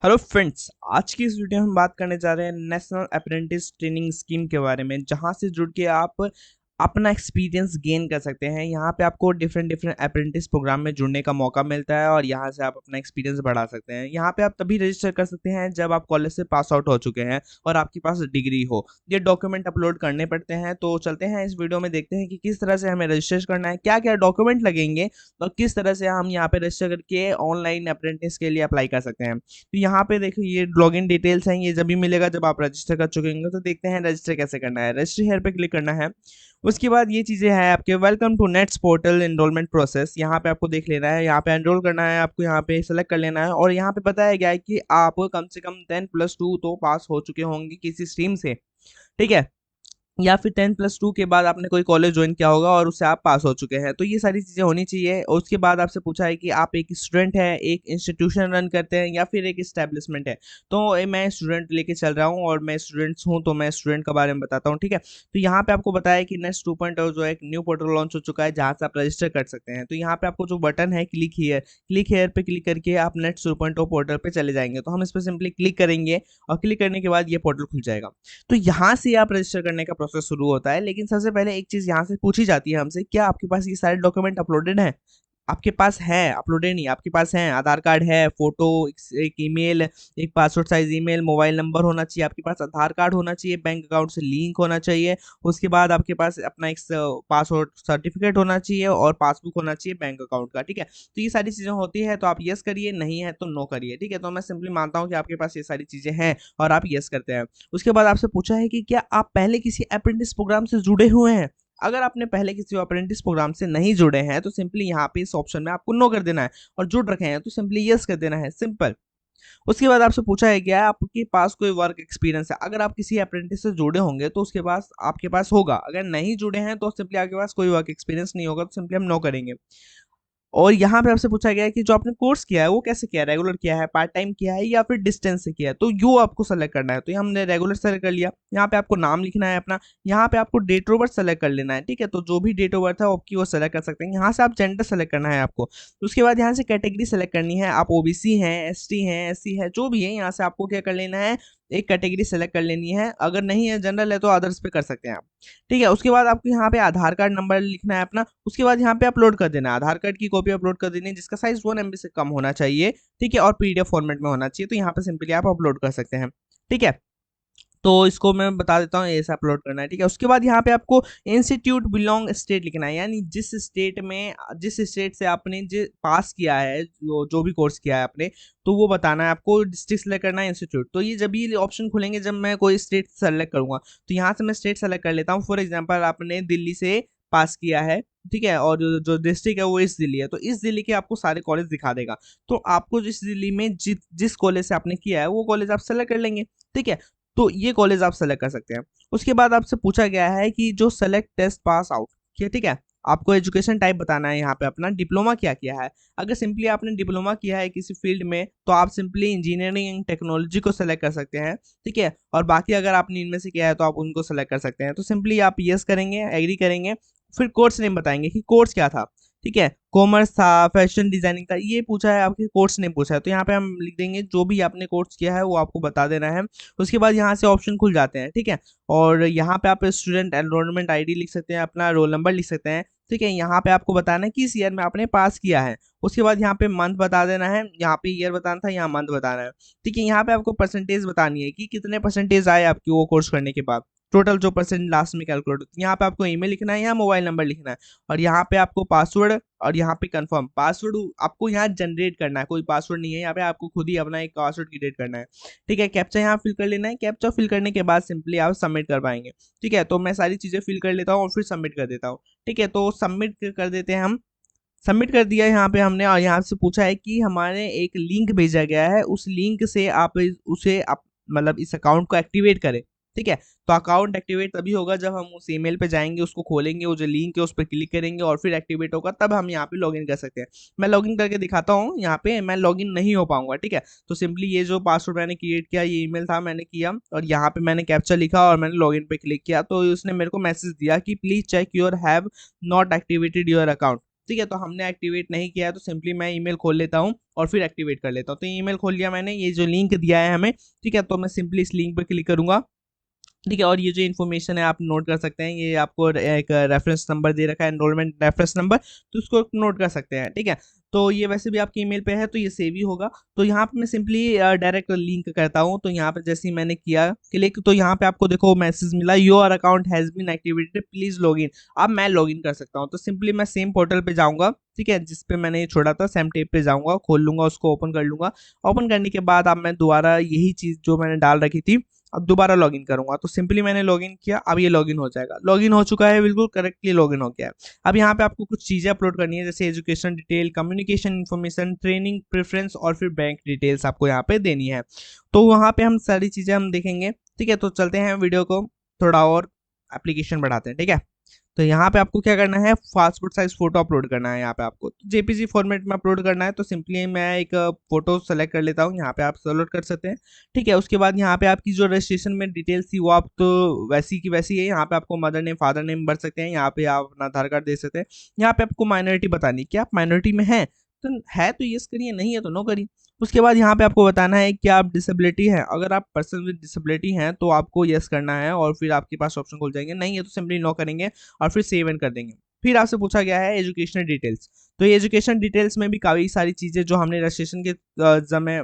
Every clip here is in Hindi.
हेलो फ्रेंड्स, आज की इस वीडियो में हम बात करने जा रहे हैं नेशनल अप्रेंटिस ट्रेनिंग स्कीम के बारे में, जहां से जुड़ के आप अपना एक्सपीरियंस गेन कर सकते हैं। यहाँ पे आपको डिफरेंट डिफरेंट अप्रेंटिस प्रोग्राम में जुड़ने का मौका मिलता है और यहाँ से आप अपना एक्सपीरियंस बढ़ा सकते हैं। यहाँ पे आप तभी रजिस्टर कर सकते हैं जब आप कॉलेज से पास आउट हो चुके हैं और आपके पास डिग्री हो। ये डॉक्यूमेंट अपलोड करने पड़ते हैं। तो चलते हैं इस वीडियो में, देखते हैं कि किस तरह से हमें रजिस्टर करना है, क्या क्या डॉक्यूमेंट लगेंगे और किस तरह से हम यहाँ पे रजिस्टर करके ऑनलाइन अप्रेंटिस के लिए अप्लाई कर सकते हैं। तो यहाँ पे देखो, ये लॉगिन डिटेल्स हैं, ये जब भी मिलेगा जब आप रजिस्टर कर चुके होंगे। तो देखते हैं रजिस्टर कैसे करना है। रजिस्टर हेयर पे क्लिक करना है। उसके बाद ये चीज़ें हैं आपके welcome to NATS portal enrolment process. यहाँ पे आपको देख लेना है, यहाँ पे एनरोल करना है, आपको यहाँ पे सेलेक्ट कर लेना है। और यहाँ पे बताया गया है कि आप कम से कम 10+2 तो पास हो चुके होंगे किसी स्ट्रीम से, ठीक है, या फिर 10+2 के बाद आपने कोई कॉलेज ज्वाइन किया होगा और उससे आप पास हो चुके हैं। तो ये सारी चीज़ें होनी चाहिए। और उसके बाद आपसे पूछा है कि आप एक स्टूडेंट है, एक इंस्टीट्यूशन रन करते हैं या फिर एक इस्टेब्लिशमेंट है। तो मैं स्टूडेंट लेके चल रहा हूँ और मैं स्टूडेंट्स हूँ, तो मैं स्टूडेंट के बारे में बताता हूँ, ठीक है। तो यहाँ पे आपको बताया कि नेक्स्ट 2.0 जो है एक न्यू पोर्टल लॉन्च हो चुका है, जहाँ से आप रजिस्टर कर सकते हैं। तो यहाँ पे आपको जो बटन है क्लिक हेयर पे क्लिक करके आप नेक्स्ट 2.0 पोर्टल पे चले जाएंगे। तो हम इस पर सिंपली क्लिक करेंगे और क्लिक करने के बाद ये पोर्टल खुल जाएगा। तो यहाँ से आप रजिस्टर करने का प्रोसेस शुरू होता है। लेकिन सबसे पहले एक चीज़ यहाँ से पूछी जाती है हमसे, क्या आपके पास ये सारे डॉक्यूमेंट अपलोडेड हैं? आपके पास है, अपलोडेड नहीं, आपके पास है, आधार कार्ड है, फोटो, एक ईमेल, एक passport size email, mobile number होना चाहिए, आपके पास आधार कार्ड होना चाहिए, बैंक अकाउंट से लिंक होना चाहिए। उसके बाद आपके पास अपना एक पासपोर्ट सर्टिफिकेट होना चाहिए और पासबुक होना चाहिए बैंक अकाउंट का, ठीक है। तो ये सारी चीज़ें होती है, तो आप यस करिए, नहीं है तो नो करिए, ठीक है। तो मैं सिंपली मानता हूँ कि आपके पास ये सारी चीज़ें हैं और आप यस करते हैं। उसके बाद आपसे पूछा है कि क्या आप पहले किसी अप्रेंटिस प्रोग्राम से जुड़े हुए हैं। अगर आपने पहले किसी अप्रेंटिस प्रोग्राम से नहीं जुड़े हैं तो सिंपली यहाँ पे इस ऑप्शन में आपको नो कर देना है, और जुड़ रखे हैं तो सिंपली यस कर देना है, सिंपल। उसके बाद आपसे पूछा है क्या आपके पास कोई वर्क एक्सपीरियंस है। अगर आप किसी अप्रेंटिस से जुड़े होंगे तो उसके पास आपके पास होगा, अगर नहीं जुड़े हैं तो सिंपली आपके पास कोई वर्क एक्सपीरियंस नहीं होगा, तो सिंपली हम नो करेंगे। और यहाँ पे आपसे पूछा गया है कि जो आपने कोर्स किया है वो कैसे किया है, रेगुलर किया है, पार्ट टाइम किया है या फिर डिस्टेंस से किया है। तो यो आपको सेलेक्ट करना है। तो ये हमने रेगुलर सेलेक्ट कर लिया। यहाँ पे आपको नाम लिखना है अपना, यहाँ पे आपको डेट ऑफ बर्थ सेलेक्ट कर लेना है, ठीक है। तो जो भी डेट ऑफ बर्थ है आपकी वो सेलेक्ट कर सकते हैं। यहाँ से आप जेंडर सेलेक्ट करना है आपको। तो उसके बाद यहाँ से कैटेगरी सेलेक्ट करनी है, आप ओबीसी हैं, एसटी हैं, एससी है, जो भी है, यहाँ से आपको क्या कर लेना है, एक कैटेगरी सेलेक्ट कर लेनी है। अगर नहीं है, जनरल है, तो अदर्स पे कर सकते हैं आप, ठीक है। उसके बाद आपको यहाँ पे आधार कार्ड नंबर लिखना है अपना। उसके बाद यहाँ पे अपलोड कर देना है, आधार कार्ड की कॉपी अपलोड कर देनी है जिसका साइज 1 MB से कम होना चाहिए, ठीक है, और पीडीएफ फॉर्मेट में होना चाहिए। तो यहाँ पे सिंपली आप अपलोड कर सकते हैं, ठीक है। तो इसको मैं बता देता हूँ, ऐसे अपलोड करना है, ठीक है। उसके बाद यहाँ पे आपको इंस्टीट्यूट बिलोंग स्टेट लिखना है, यानी जिस स्टेट से आपने पास किया है, जो भी कोर्स किया है आपने, तो वो बताना है आपको। डिस्ट्रिक्ट सेलेक्ट करना है, इंस्टीट्यूट। तो ये जब ये ऑप्शन खुलेंगे जब मैं कोई स्टेट सेलेक्ट करूंगा, तो यहाँ से मैं स्टेट सेलेक्ट कर लेता हूँ। फॉर एग्जाम्पल, आपने दिल्ली से पास किया है, ठीक है, और जो डिस्ट्रिक्ट है वो इस दिल्ली है, तो इस दिल्ली के आपको सारे कॉलेज दिखा देगा। तो आपको जिस दिल्ली में जिस कॉलेज से आपने किया है वो कॉलेज आप सेलेक्ट कर लेंगे, ठीक है। तो ये कॉलेज आप सेलेक्ट कर सकते हैं। उसके बाद आपसे पूछा गया है कि जो सेलेक्ट टेस्ट पास आउट, ठीक है, आपको एजुकेशन टाइप बताना है। यहाँ पे अपना डिप्लोमा क्या किया है। अगर सिंपली आपने डिप्लोमा किया है किसी फील्ड में, तो आप सिंपली इंजीनियरिंग एंड टेक्नोलॉजी को सेलेक्ट कर सकते हैं, ठीक है। और बाकी अगर आपने इनमें से किया है तो आप उनको सेलेक्ट कर सकते हैं। तो सिंपली आप यस करेंगे, एग्री करेंगे, फिर कोर्स नेम बताएंगे कि कोर्स क्या था, ठीक है। कॉमर्स था, फैशन डिजाइनिंग था, ये पूछा है, आपके कोर्स ने पूछा है। तो यहाँ पे हम लिख देंगे जो भी आपने कोर्स किया है वो आपको बता देना है। उसके बाद यहाँ से ऑप्शन खुल जाते हैं, ठीक है। और यहाँ पे आप स्टूडेंट एनरोलमेंट आईडी लिख सकते हैं, अपना रोल नंबर लिख सकते हैं, ठीक है। यहाँ पे आपको बताना है किस ईयर में आपने पास किया है। उसके बाद यहाँ पे मंथ बता देना है, यहाँ पे ईयर बताना था, यहाँ मंथ बताना है, ठीक है। यहाँ पे आपको परसेंटेज बतानी है कि कितने परसेंटेज आए आपके वो कोर्स करने के बाद, टोटल जो परसेंट लास्ट में कैलकुलेट होती है। यहाँ पे आपको ईमेल लिखना है, यहाँ मोबाइल नंबर लिखना है, और यहाँ पे आपको पासवर्ड, और यहाँ पे कंफर्म पासवर्ड आपको यहाँ जनरेट करना है। कोई पासवर्ड नहीं है यहाँ पे, आपको खुद ही अपना एक पासवर्ड क्रिएट करना है, ठीक है। कैप्चा यहाँ फिल कर लेना है। कैप्चा फिल करने के बाद सिंपली आप सबमिट कर पाएंगे, ठीक है। तो मैं सारी चीज़ें फिल कर लेता हूँ और फिर सबमिट कर देता हूँ, ठीक है। तो सबमिट कर देते हैं हम। सबमिट कर दिया यहाँ पे हमने, और यहाँ से पूछा है कि हमारे एक लिंक भेजा गया है, उस लिंक से आप उसे आप मतलब इस अकाउंट को एक्टिवेट करें, ठीक है। तो अकाउंट एक्टिवेट तभी होगा जब हम उस ईमेल पे जाएंगे, उसको खोलेंगे, वो जो लिंक है उस पर क्लिक करेंगे और फिर एक्टिवेट होगा, तब हम यहाँ पे लॉगिन कर सकते हैं। मैं लॉगिन करके दिखाता हूँ। यहाँ पे मैं लॉगिन नहीं हो पाऊंगा, ठीक है। तो सिंपली ये जो पासवर्ड मैंने क्रिएट किया, ये ईमेल था, मैंने किया, और यहाँ पे मैंने कैप्चा लिखा और मैंने लॉगिन पे क्लिक किया। तो उसने मेरे को मैसेज दिया कि please check your have not activated your account, ठीक है, तो हमने एक्टिवेट नहीं किया है, तो सिंपली मैं ईमेल खोल लेता हूँ और फिर एक्टिवेट कर लेता हूँ। तो ईमेल खोल लिया मैंने, ये जो लिंक दिया है हमें, ठीक है, तो मैं सिंपली इस लिंक पर क्लिक करूंगा, ठीक है, और ये जो इन्फॉर्मेशन है आप नोट कर सकते हैं, ये आपको एक रेफरेंस नंबर दे रखा है, एनरोलमेंट रेफरेंस नंबर, तो उसको नोट कर सकते हैं, ठीक है। तो ये वैसे भी आपके ईमेल पे है, तो ये सेव ही होगा। तो यहाँ पे मैं सिंपली डायरेक्ट लिंक करता हूँ, तो यहाँ पे जैसे ही मैंने किया क्लिक, तो यहाँ पे आपको देखो मैसेज मिला, your account has been activated, please log in. अब मैं लॉग इन कर सकता हूँ, तो सिंपली मैं सेम पोर्टल पे जाऊंगा, ठीक है, जिसपे मैंने ये छोड़ा था, सेम टेप पे जाऊंगा, खोल लूंगा उसको, ओपन कर लूंगा। ओपन करने के बाद अब मैं दोबारा यही चीज जो मैंने डाल रखी थी, अब दोबारा लॉगिन करूंगा, तो सिंपली मैंने लॉगिन किया, अब ये लॉगिन हो जाएगा, लॉगिन हो चुका है, बिल्कुल करेक्टली लॉगिन हो गया है। अब यहाँ पे आपको कुछ चीजें अपलोड करनी है, जैसे education detail, communication information, training preference और फिर बैंक डिटेल्स आपको यहाँ पे देनी है। तो वहाँ पे हम सारी चीजें हम देखेंगे, ठीक है। तो चलते हैं वीडियो को थोड़ा और एप्लीकेशन बढ़ाते हैं, ठीक है। तो यहाँ पे आपको क्या करना है, पासपोर्ट साइज फोटो अपलोड करना है। यहाँ पे आपको जेपीजी फॉर्मेट में अपलोड करना है, तो सिंपली मैं एक फोटो सेलेक्ट कर लेता हूँ, यहाँ पे आप अपलोड कर सकते हैं, ठीक है। उसके बाद यहाँ पे आपकी जो रजिस्ट्रेशन में डिटेल्स थी वो आप तो वैसी की वैसी है, यहाँ पे आपको मदर नेम फादर नेम भर सकते हैं, यहाँ पे आप अपना आधार कार्ड दे सकते हैं। यहाँ पे आपको माइनॉरिटी बतानी है कि आप माइनॉरिटी में हैं, तो है तो यस करिए, नहीं है तो नो करिए। उसके बाद यहाँ पे आपको बताना है कि आप डिसेबिलिटी है, अगर आप पर्सन विद डिसेबिलिटी हैं तो आपको यस करना है, और फिर आपके पास ऑप्शन खुल जाएंगे, नहीं है तो सिंपली नो करेंगे और फिर सेव एंड कर देंगे। फिर आपसे पूछा गया है एजुकेशनल डिटेल्स, तो ये एजुकेशन डिटेल्स में भी काफ़ी सारी चीज़ें जो हमने रजिस्ट्रेशन के समय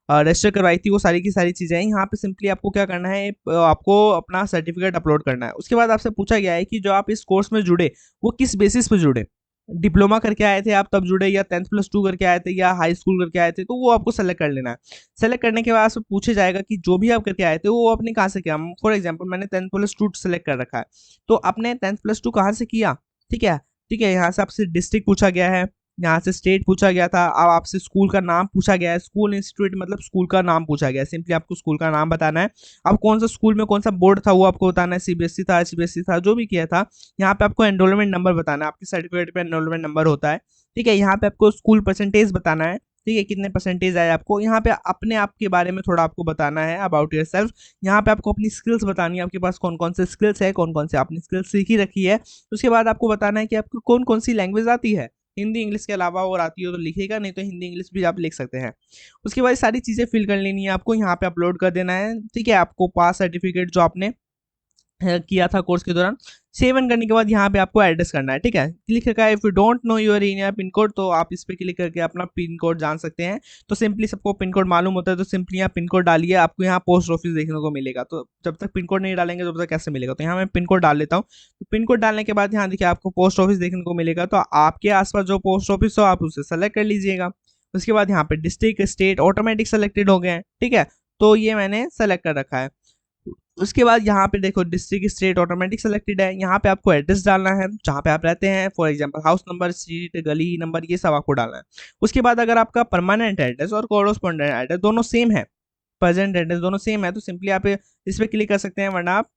रजिस्टर करवाई थी वो सारी की सारी चीज़ें हैं। यहाँ पे सिंपली आपको क्या करना है, आपको अपना सर्टिफिकेट अपलोड करना है। उसके बाद आपसे पूछा गया है कि जो आप इस कोर्स में जुड़े वो किस बेसिस पे जुड़े, डिप्लोमा करके आए थे आप तब जुड़े, या 10th+2 करके आए थे, या हाई स्कूल करके आए थे, तो वो आपको सेलेक्ट कर लेना है। सेलेक्ट करने के बाद आपसे पूछे जाएगा कि जो भी आप करके आए थे वो आपने कहाँ से किया। फॉर एग्जाम्पल मैंने 10th+2 सेलेक्ट कर रखा है, तो आपने 10th+2 कहाँ से किया, ठीक है, ठीक है। यहाँ से आपसे डिस्ट्रिक्ट पूछा गया है, यहाँ से स्टेट पूछा गया था, अब आपसे स्कूल का नाम पूछा गया है, स्कूल इंस्टीट्यूट मतलब स्कूल का नाम पूछा गया है, सिंपली आपको स्कूल का नाम बताना है। अब कौन सा स्कूल में कौन सा बोर्ड था वो आपको बताना है, सीबीएसई था, सीबीएसई था, जो भी किया था। यहाँ पे आपको एनरोलमेंट नंबर बताना है, आपके सर्टिफिकेट पे एनरोलमेंट नंबर होता है, ठीक है। यहाँ पे आपको स्कूल परसेंटेज बताना है, ठीक है, कितने परसेंटेज आए आपको। यहाँ पे अपने आप के बारे में थोड़ा आपको बताना है, अबाउट योर सेल्फ। यहाँ पे आपको अपनी स्किल्स बतानी है, आपके पास कौन कौन से स्किल्स है, कौन कौन से आपने स्किल्स सीखी रखी है। उसके बाद आपको बताना है कि आपको कौन कौन सी लैंग्वेज आती है, हिंदी इंग्लिश के अलावा और आती हो तो लिखेगा, नहीं तो हिंदी इंग्लिश भी आप लिख सकते हैं। उसके बाद सारी चीज़ें फिल कर लेनी है आपको, यहाँ पे अपलोड कर देना है, ठीक है। आपको पास सर्टिफिकेट जो आपने किया था कोर्स के दौरान, सेवन करने के बाद यहाँ पे आपको एड्रेस करना है, ठीक है। क्लिक करके if you don't know your area pin code, तो आप इस पे क्लिक करके अपना पिन कोड जान सकते हैं। तो सिंपली सबको पिन कोड मालूम होता है, तो सिंपली यहाँ पिन कोड डालिए, आपको यहाँ पोस्ट ऑफिस देखने को मिलेगा। तो जब तक पिन कोड नहीं डालेंगे तब तक कैसे मिलेगा, तो यहाँ मैं पिन कोड डाल लेता हूँ। तो पिन कोड डालने के बाद यहाँ देखिए आपको पोस्ट ऑफिस देखने को मिलेगा, तो आपके आसपास जो पोस्ट ऑफिस हो आप उसे सेलेक्ट कर लीजिएगा। उसके बाद यहाँ पे डिस्ट्रिक्ट स्टेट ऑटोमेटिक सेलेक्टेड हो गए हैं, ठीक है, तो ये मैंने सेलेक्ट कर रखा है। उसके बाद यहाँ पे देखो डिस्ट्रिक्ट स्टेट ऑटोमेटिक सेलेक्टेड है, यहाँ पे आपको एड्रेस डालना है जहाँ पे आप रहते हैं, for example house number, street, गली नंबर, ये सब आपको डालना है। उसके बाद अगर आपका परमानेंट एड्रेस और कोरोस्पोंडेंट एड्रेस दोनों सेम है, प्रेजेंट एड्रेस दोनों सेम है, तो सिंपली आप इस पर क्लिक कर सकते हैं, वरना आप,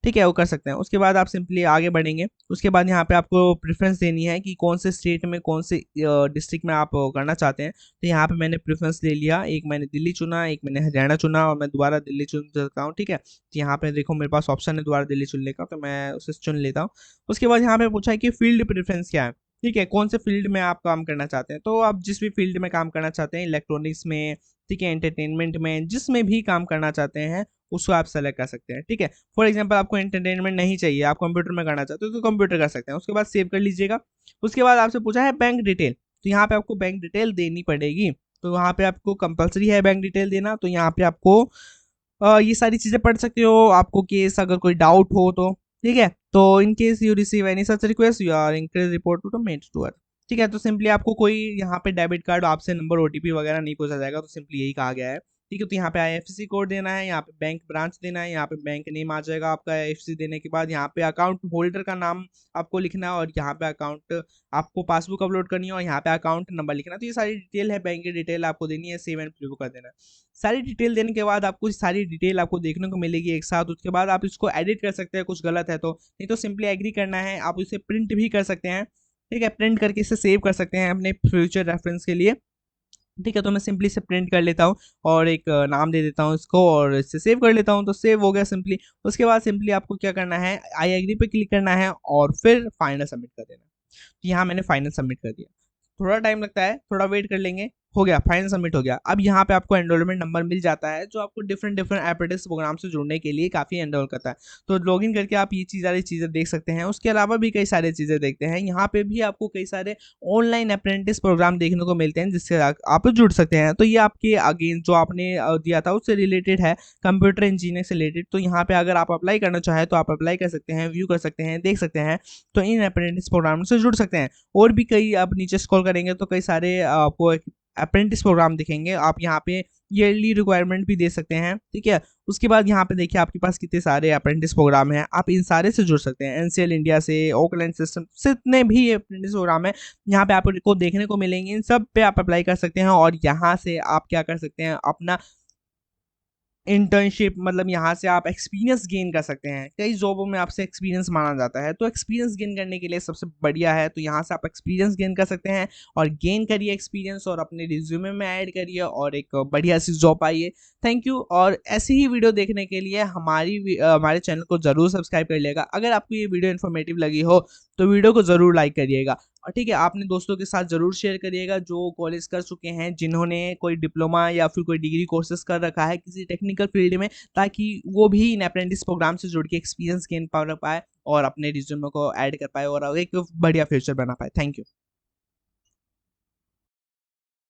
ठीक है, वो कर सकते हैं। उसके बाद आप सिंपली आगे बढ़ेंगे। उसके बाद यहाँ पे आपको प्रेफरेंस देनी है कि कौन से स्टेट में कौन से डिस्ट्रिक्ट में आप करना चाहते हैं। तो यहाँ पे मैंने प्रेफरेंस ले लिया, एक मैंने दिल्ली चुना, एक मैंने हरियाणा चुना, और मैं दोबारा दिल्ली चुन सकता हूँ, ठीक है। तो यहाँ पे देखो मेरे पास ऑप्शन है दोबारा दिल्ली चुनने का, तो मैं उसे चुन लेता हूँ। उसके बाद यहाँ पे पूछा है कि फील्ड प्रेफरेंस क्या है, ठीक है, कौन से फील्ड में आप काम करना चाहते हैं। तो आप जिस भी फील्ड में काम करना चाहते हैं, इलेक्ट्रॉनिक्स में, ठीक है, एंटरटेनमेंट में, जिसमें भी काम करना चाहते हैं उसको आप सेलेक्ट कर सकते हैं, ठीक है। फॉर एग्जांपल आपको एंटरटेनमेंट नहीं चाहिए, आप कंप्यूटर में करना चाहते हो तो कंप्यूटर कर सकते हैं। उसके बाद सेव कर लीजिएगा। उसके बाद आपसे पूछा है बैंक डिटेल, तो यहाँ पे आपको बैंक डिटेल देनी पड़ेगी। तो वहाँ पे आपको कंपलसरी है बैंक डिटेल देना, तो यहाँ पे आपको ये सारी चीज़ें पढ़ सकते हो। आपको केस अगर कोई डाउट हो तो, ठीक है, तो in case you receive any such request you are increase report to mate to uh, ठीक है। तो सिंपली आपको कोई यहाँ पे डेबिट कार्ड आपसे नंबर ओटीपी वगैरह नहीं पूछा जाएगा, तो सिंपली यही कहा गया है, ठीक है। तो यहाँ पे आईएफएससी कोड देना है, यहाँ पे बैंक ब्रांच देना है, यहाँ पे बैंक नेम आ जाएगा आपका। आईएफएससी देने के बाद यहाँ पे अकाउंट होल्डर का नाम आपको लिखना है, और यहाँ पे अकाउंट आपको पासबुक अपलोड करनी है, और यहाँ पे अकाउंट नंबर लिखना है। तो ये सारी डिटेल है, बैंक की डिटेल आपको देनी है, सेव एंड प्रीव्यू कर देना है। सारी डिटेल देने के बाद आपको सारी डिटेल आपको देखने को मिलेगी एक साथ। उसके बाद आप इसको एडिट कर सकते हैं, कुछ गलत है तो, नहीं तो सिंपली एग्री करना है। आप इसे प्रिंट भी कर सकते हैं, ठीक है, प्रिंट करके इसे सेव कर सकते हैं अपने फ्यूचर रेफरेंस के लिए, ठीक है। तो मैं सिंपली इसे प्रिंट कर लेता हूँ और एक नाम दे देता हूँ इसको, और इससे सेव कर लेता हूँ, तो सेव हो गया सिंपली। उसके बाद सिंपली आपको क्या करना है, आई एग्री पे क्लिक करना है और फिर फाइनल सबमिट कर देना है। तो यहाँ मैंने फाइनल सबमिट कर दिया। थोड़ा टाइम लगता है, थोड़ा वेट कर लेंगे, हो गया, फाइनल सबमिट हो गया। अब यहाँ पे आपको एनरोलमेंट नंबर मिल जाता है जो आपको डिफरेंट डिफरेंट अप्रेंटिस प्रोग्राम से जुड़ने के लिए काफ़ी एनरोल करता है। तो लॉगिन करके आप ये सारी चीज़ें देख सकते हैं। उसके अलावा भी कई सारी चीज़ें देखते हैं। यहाँ पे भी आपको कई सारे ऑनलाइन अप्रेंटिस प्रोग्राम देखने को मिलते हैं जिससे आप जुड़ सकते हैं। तो ये आपके अगेन जो आपने दिया था उससे रिलेटेड है, कंप्यूटर इंजीनियरिंग से रिलेटेड। तो यहाँ पे अगर आप अप्लाई करना चाहें तो आप अप्लाई कर सकते हैं, व्यू कर सकते हैं, देख सकते हैं। तो इन अप्रेंटिस प्रोग्राम से जुड़ सकते हैं। और भी कई आप नीचे स्क्रॉल करेंगे तो कई सारे आपको अप्रेंटिस प्रोग्राम दिखेंगे। आप यहाँ पे ईयरली रिक्वायरमेंट भी दे सकते हैं, ठीक है। उसके बाद यहाँ पे देखिए आपके पास कितने सारे अप्रेंटिस प्रोग्राम हैं, आप इन सारे से जुड़ सकते हैं। एनसीएल इंडिया से, ओकलैंड सिस्टम से, जितने भी अप्रेंटिस प्रोग्राम है यहाँ पे आपको देखने को मिलेंगे। इन सब पे आप अप्लाई कर सकते हैं और यहाँ से आप क्या कर सकते हैं, अपना इंटर्नशिप, मतलब यहाँ से आप एक्सपीरियंस गेन कर सकते हैं। कई जॉबों में आपसे एक्सपीरियंस मांगा जाता है, तो एक्सपीरियंस गेन करने के लिए सबसे बढ़िया है। तो यहाँ से आप एक्सपीरियंस गेन कर सकते हैं और गेन करिए एक्सपीरियंस और अपने रिज्यूमे में ऐड करिए और एक बढ़िया सी जॉब पाइए। Thank you. और ऐसी ही वीडियो देखने के लिए हमारे चैनल को जरूर सब्सक्राइब कर लिएगा। अगर आपको ये वीडियो इन्फॉर्मेटिव लगी हो तो वीडियो को जरूर लाइक करिएगा और ठीक है, आपने दोस्तों के साथ ज़रूर शेयर करिएगा जो कॉलेज कर चुके हैं, जिन्होंने कोई डिप्लोमा या फिर कोई डिग्री कोर्सेज कर रखा है किसी टेक्निकल फील्ड में, ताकि वो भी इन अप्रेंटिस प्रोग्राम से जुड़ के एक्सपीरियंस गेन पा पाए और अपने रिज्यूमे को ऐड कर पाए और एक बढ़िया फ्यूचर बना पाए। Thank you.